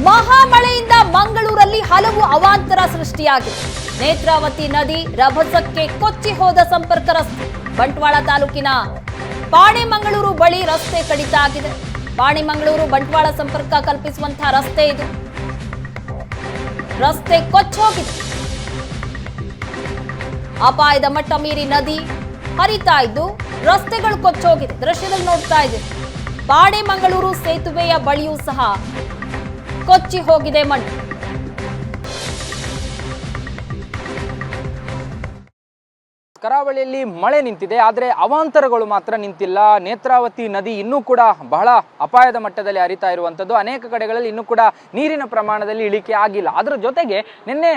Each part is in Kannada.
ಮಹಾಮಳೆಯಿಂದ ಮಂಗಳೂರಲ್ಲಿ ಹಲವು ಅವಾಂತರ ಸೃಷ್ಟಿಯಾಗಿದೆ. ನೇತ್ರಾವತಿ ನದಿ ರಭಸಕ್ಕೆ ಕೊಚ್ಚಿ ಹೋದ ಸಂಪರ್ಕ ರಸ್ತೆ. ಬಂಟ್ವಾಳ ತಾಲೂಕಿನ ಪಾಣೆಮಂಗಳೂರು ಬಳಿ ರಸ್ತೆ ಕಡಿತ ಆಗಿದೆ. ಪಾಣೆಮಂಗಳೂರು ಬಂಟ್ವಾಳ ಸಂಪರ್ಕ ಕಲ್ಪಿಸುವಂತಹ ರಸ್ತೆ ಇದು. ರಸ್ತೆ ಕೊಚ್ಚೋಗಿದೆ. ಅಪಾಯದ ಮಟ್ಟ ಮೀರಿ ನದಿ ಹರಿತಾ ಇದ್ದು ರಸ್ತೆಗಳು ಕೊಚ್ಚೋಗಿದೆ. ದೃಶ್ಯದಲ್ಲಿ ನೋಡ್ತಾ ಇದ್ದೀವಿ. ಪಾಣೆಮಂಗಳೂರು ಸೇತುವೆಯ ಬಳಿಯೂ ಸಹ ಕೊಚ್ಚಿ ಹೋಗಿದೆ ಮಣ್ಣು. ಕರಾವಳಿಯಲ್ಲಿ ಮಳೆ ನಿಂತಿದೆ, ಆದರೆ ಅವಾಂತರಗಳು ಮಾತ್ರ ನಿಂತಿಲ್ಲ. ನೇತ್ರಾವತಿ ನದಿ ಇನ್ನೂ ಕೂಡ ಬಹಳ ಅಪಾಯದ ಮಟ್ಟದಲ್ಲಿ ಹರಿತಾ ಇರುವಂಥದ್ದು. ಅನೇಕ ಕಡೆಗಳಲ್ಲಿ ಇನ್ನೂ ಕೂಡ ನೀರಿನ ಪ್ರಮಾಣದಲ್ಲಿ ಇಳಿಕೆ ಆಗಿಲ್ಲ. ಅದರ ಜೊತೆಗೆ ನಿನ್ನೆ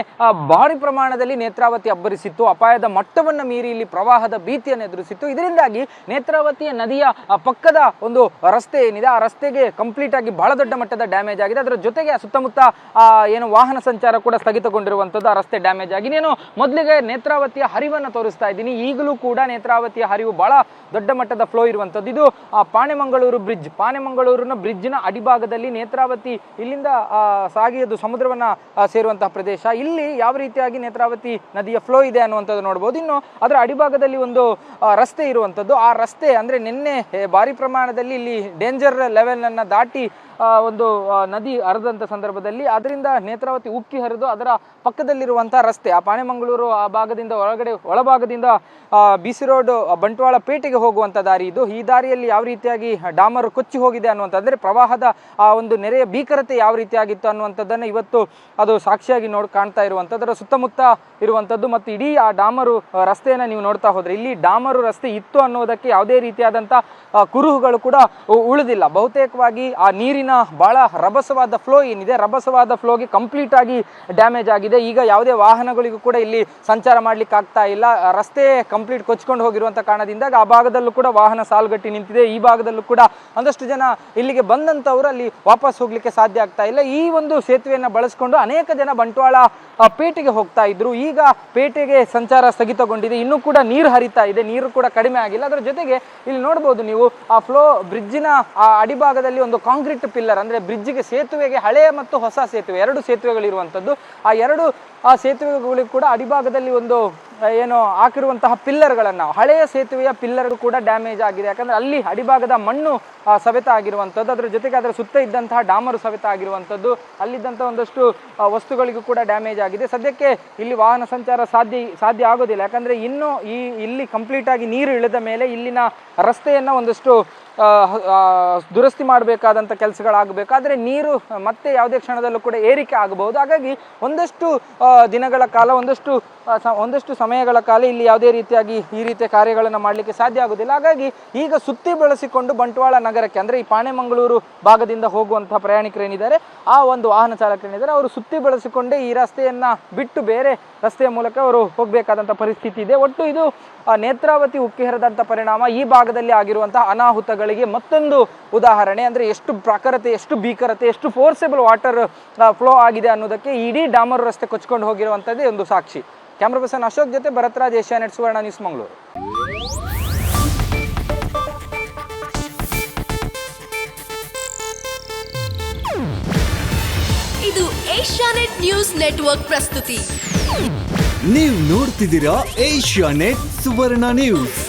ಭಾರಿ ಪ್ರಮಾಣದಲ್ಲಿ ನೇತ್ರಾವತಿ ಅಬ್ಬರಿಸಿತ್ತು. ಅಪಾಯದ ಮಟ್ಟವನ್ನು ಮೀರಿ ಇಲ್ಲಿ ಪ್ರವಾಹದ ಭೀತಿಯನ್ನು ಎದುರಿಸಿತ್ತು. ಇದರಿಂದಾಗಿ ನೇತ್ರಾವತಿಯ ನದಿಯ ಪಕ್ಕದ ಒಂದು ರಸ್ತೆ ಏನಿದೆ, ಆ ರಸ್ತೆಗೆ ಕಂಪ್ಲೀಟ್ ಆಗಿ ಬಹಳ ದೊಡ್ಡ ಮಟ್ಟದ ಡ್ಯಾಮೇಜ್ ಆಗಿದೆ. ಅದರ ಜೊತೆಗೆ ಸುತ್ತಮುತ್ತ ಏನು ವಾಹನ ಸಂಚಾರ ಕೂಡ ಸ್ಥಗಿತಗೊಂಡಿರುವಂಥದ್ದು. ಆ ರಸ್ತೆ ಡ್ಯಾಮೇಜ್ ಆಗಿ ನಾನು ಮೊದಲಿಗೆ ನೇತ್ರಾವತಿಯ ಹರಿವನ್ನು ತೋರಿಸ್ತಾ ಇದ್ದೀನಿ. ಈಗಲೂ ಕೂಡ ನೇತ್ರಾವತಿಯ ಹರಿವು ಬಹಳ ದೊಡ್ಡ ಮಟ್ಟದ ಫ್ಲೋ ಇರುವಂಥದ್ದು. ಇದು ಪಾಣೆಮಂಗಳೂರು ಬ್ರಿಡ್ಜ್. ಪಾಣೆಮಂಗಳೂರಿನ ಬ್ರಿಡ್ಜ್ನ ಅಡಿಭಾಗದಲ್ಲಿ ನೇತ್ರಾವತಿ ಇಲ್ಲಿಂದ ಸಾಗಿ ಅದು ಸಮುದ್ರವನ್ನ ಸೇರುವಂತಹ ಪ್ರದೇಶ. ಇಲ್ಲಿ ಯಾವ ರೀತಿಯಾಗಿ ನೇತ್ರಾವತಿ ನದಿಯ ಫ್ಲೋ ಇದೆ ಅನ್ನುವಂಥದ್ದು ನೋಡಬಹುದು. ಇನ್ನು ಅದರ ಅಡಿಭಾಗದಲ್ಲಿ ಒಂದು ರಸ್ತೆ ಇರುವಂಥದ್ದು. ಆ ರಸ್ತೆ ಅಂದ್ರೆ ನಿನ್ನೆ ಭಾರಿ ಪ್ರಮಾಣದಲ್ಲಿ ಇಲ್ಲಿ ಡೇಂಜರ್ ಲೆವೆಲ್ ಅನ್ನ ದಾಟಿ ಒಂದು ನದಿ ಹರಿದಂಥ ಸಂದರ್ಭದಲ್ಲಿ ಅದರಿಂದ ನೇತ್ರಾವತಿ ಉಕ್ಕಿ ಹರಿದು ಅದರ ಪಕ್ಕದಲ್ಲಿರುವಂತಹ ರಸ್ತೆ, ಆ ಪಾಣೆಮಂಗಳೂರು ಆ ಭಾಗದಿಂದ ಒಳಭಾಗದಿಂದ ಬಿಸಿ ರೋಡ್ ಬಂಟ್ವಾಳ ಪೇಟೆಗೆ ಹೋಗುವಂಥ ದಾರಿ ಇದು. ಈ ದಾರಿಯಲ್ಲಿ ಯಾವ ರೀತಿಯಾಗಿ ಡಾಮರ್ ಕೊಚ್ಚಿ ಹೋಗಿದೆ ಅನ್ನುವಂಥದ್ದು, ಅಂದರೆ ಪ್ರವಾಹದ ಆ ಒಂದು ನೆರೆಯ ಭೀಕರತೆ ಯಾವ ರೀತಿಯಾಗಿತ್ತು ಅನ್ನುವಂಥದ್ದನ್ನು ಇವತ್ತು ಅದು ಸಾಕ್ಷಿಯಾಗಿ ಕಾಣ್ತಾ ಇರುವಂಥದ್ದು. ಅದರ ಸುತ್ತಮುತ್ತ ಇರುವಂಥದ್ದು ಮತ್ತು ಇಡೀ ಆ ಡಾಮರು ರಸ್ತೆಯನ್ನು ನೀವು ನೋಡ್ತಾ ಹೋದ್ರೆ ಇಲ್ಲಿ ಡಾಮರು ರಸ್ತೆ ಇತ್ತು ಅನ್ನೋದಕ್ಕೆ ಯಾವುದೇ ರೀತಿಯಾದಂಥ ಕುರುಹುಗಳು ಕೂಡ ಉಳಿದಿಲ್ಲ. ಬಹುತೇಕವಾಗಿ ಆ ನೀರಿನ ಬಹಳ ರಭಸವಾದ ಫ್ಲೋ ಏನಿದೆ, ರಭಸವಾದ ಫ್ಲೋಗೆ ಕಂಪ್ಲೀಟ್ ಆಗಿ ಡ್ಯಾಮೇಜ್ ಆಗಿದೆ. ಈಗ ಯಾವುದೇ ವಾಹನಗಳಿಗೂ ಕೂಡ ಇಲ್ಲಿ ಸಂಚಾರ ಮಾಡ್ಲಿಕ್ಕೆ ಆಗ್ತಾ ಇಲ್ಲ. ರಸ್ತೆ ಕಂಪ್ಲೀಟ್ ಕೊಚ್ಕೊಂಡು ಹೋಗಿರುವಂತ ಕಾರಣದಿಂದ ಆ ಭಾಗದಲ್ಲೂ ಕೂಡ ವಾಹನ ಸಾಲುಗಟ್ಟಿ ನಿಂತಿದೆ. ಈ ಭಾಗದಲ್ಲೂ ಕೂಡ ಒಂದಷ್ಟು ಜನ ಇಲ್ಲಿಗೆ ಬಂದಂತವರು ಅಲ್ಲಿ ವಾಪಸ್ ಹೋಗ್ಲಿಕ್ಕೆ ಸಾಧ್ಯ ಆಗ್ತಾ ಇಲ್ಲ. ಈ ಒಂದು ಸೇತುವೆಯನ್ನು ಬಳಸಿಕೊಂಡು ಅನೇಕ ಜನ ಬಂಟ್ವಾಳ ಪೇಟೆಗೆ ಹೋಗ್ತಾ ಇದ್ರು. ಈಗ ಪೇಟೆಗೆ ಸಂಚಾರ ಸ್ಥಗಿತಗೊಂಡಿದೆ. ಇನ್ನೂ ಕೂಡ ನೀರು ಹರಿತಾ ಇದೆ, ನೀರು ಕೂಡ ಕಡಿಮೆ ಆಗಿಲ್ಲ. ಅದರ ಜೊತೆಗೆ ಇಲ್ಲಿ ನೋಡಬಹುದು ನೀವು ಆ ಫ್ಲೋ ಬ್ರಿಡ್ಜಿನ ಆ ಅಡಿಭಾಗದಲ್ಲಿ ಒಂದು ಕಾಂಕ್ರೀಟ್ ಪಿಲ್ಲರ್, ಅಂದ್ರೆ ಬ್ರಿಡ್ಜ್ಗೆ ಸೇತುವೆಗೆ ಹಳೆಯ ಮತ್ತು ಹೊಸ ಸೇತುವೆ ಎರಡು ಸೇತುವೆಗಳಿರುವಂಥದ್ದು. ಆ ಎರಡು ಸೇತುವೆಗಳಿಗೆ ಕೂಡ ಅಡಿಭಾಗದಲ್ಲಿ ಒಂದು ಏನು ಹಾಕಿರುವಂತಹ ಪಿಲ್ಲರ್ಗಳನ್ನ, ಹಳೆಯ ಸೇತುವೆಯ ಪಿಲ್ಲರ್ ಕೂಡ ಡ್ಯಾಮೇಜ್ ಆಗಿದೆ. ಯಾಕಂದ್ರೆ ಅಲ್ಲಿ ಅಡಿಭಾಗದ ಮಣ್ಣು ಸವೆತ ಆಗಿರುವಂಥದ್ದು, ಅದರ ಜೊತೆಗೆ ಅದರ ಸುತ್ತ ಇದ್ದಂತಹ ಡಾಮರು ಸವೆತ ಆಗಿರುವಂಥದ್ದು, ಅಲ್ಲಿದ್ದಂತಹ ಒಂದಷ್ಟು ವಸ್ತುಗಳಿಗೂ ಕೂಡ ಡ್ಯಾಮೇಜ್ ಆಗಿದೆ. ಸದ್ಯಕ್ಕೆ ಇಲ್ಲಿ ವಾಹನ ಸಂಚಾರ ಸಾಧ್ಯ ಆಗೋದಿಲ್ಲ. ಯಾಕಂದ್ರೆ ಇನ್ನು ಇಲ್ಲಿ ಕಂಪ್ಲೀಟ್ ಆಗಿ ನೀರು ಇಳಿದ ಮೇಲೆ ಇಲ್ಲಿನ ರಸ್ತೆಯನ್ನ ಒಂದಷ್ಟು ದುರಸ್ತಿ ಮಾಡಬೇಕಾದಂಥ ಕೆಲಸಗಳಾಗಬೇಕಾದ್ರೆ ನೀರು ಮತ್ತೆ ಯಾವುದೇ ಕ್ಷಣದಲ್ಲೂ ಕೂಡ ಏರಿಕೆ ಆಗಬಹುದು. ಹಾಗಾಗಿ ಒಂದಷ್ಟು ದಿನಗಳ ಕಾಲ ಒಂದಷ್ಟು ಸಮಯಗಳ ಕಾಲ ಇಲ್ಲಿ ಯಾವುದೇ ರೀತಿಯಾಗಿ ಈ ರೀತಿಯ ಕಾರ್ಯಗಳನ್ನು ಮಾಡಲಿಕ್ಕೆ ಸಾಧ್ಯ ಆಗುವುದಿಲ್ಲ. ಹಾಗಾಗಿ ಈಗ ಸುತ್ತಿ ಬಳಸಿಕೊಂಡು ಬಂಟ್ವಾಳ ನಗರಕ್ಕೆ, ಅಂದರೆ ಈ ಪಾಣೆಮಂಗಳೂರು ಭಾಗದಿಂದ ಹೋಗುವಂತಹ ಪ್ರಯಾಣಿಕರೇನಿದ್ದಾರೆ, ಆ ಒಂದು ವಾಹನ ಚಾಲಕರೇನಿದ್ದಾರೆ, ಅವರು ಸುತ್ತಿ ಬಳಸಿಕೊಂಡೇ ಈ ರಸ್ತೆಯನ್ನ ಬಿಟ್ಟು ಬೇರೆ ರಸ್ತೆಯ ಮೂಲಕ ಅವರು ಹೋಗಬೇಕಾದಂಥ ಪರಿಸ್ಥಿತಿ ಇದೆ. ಒಟ್ಟು ಇದು ನೇತ್ರಾವತಿ ಉಕ್ಕಿ ಹರಿದಂಥ ಪರಿಣಾಮ ಈ ಭಾಗದಲ್ಲಿ ಆಗಿರುವಂತಹ ಅನಾಹುತಗಳಿಗೆ ಮತ್ತೊಂದು ಉದಾಹರಣೆ. ಅಂದರೆ ಎಷ್ಟು ಪ್ರಖರತೆ, ಎಷ್ಟು ಭೀಕರತೆ, ಎಷ್ಟು ಫೋರ್ಸೆಬಲ್ ವಾಟರ್ ಫ್ಲೋ ಆಗಿದೆ ಅನ್ನೋದಕ್ಕೆ ಇಡೀ ಡಾಮರ್ ರಸ್ತೆ ಕೊಚ್ಕೊಂಡು ಹೋಗಿರುವಂಥದ್ದೇ ಒಂದು ಸಾಕ್ಷಿ. ಕ್ಯಾಮ್ರಾ ಪರ್ಸನ್ ಅಶೋಕ್ ಜೊತೆ ಭರತ್ರಾಜ್, ಏಷ್ಯಾನೆಟ್ ಸುವರ್ಣ ನ್ಯೂಸ್, ಮಂಗಳೂರು. ಇದು ಏಷ್ಯಾನೆಟ್ ನ್ಯೂಸ್ ನೆಟ್ವರ್ಕ್ ಪ್ರಸ್ತುತಿ. ನೀವು ನೋಡ್ತಿದ್ದೀರಾ ಏಷ್ಯಾನೆಟ್ ಸುವರ್ಣ ನ್ಯೂಸ್.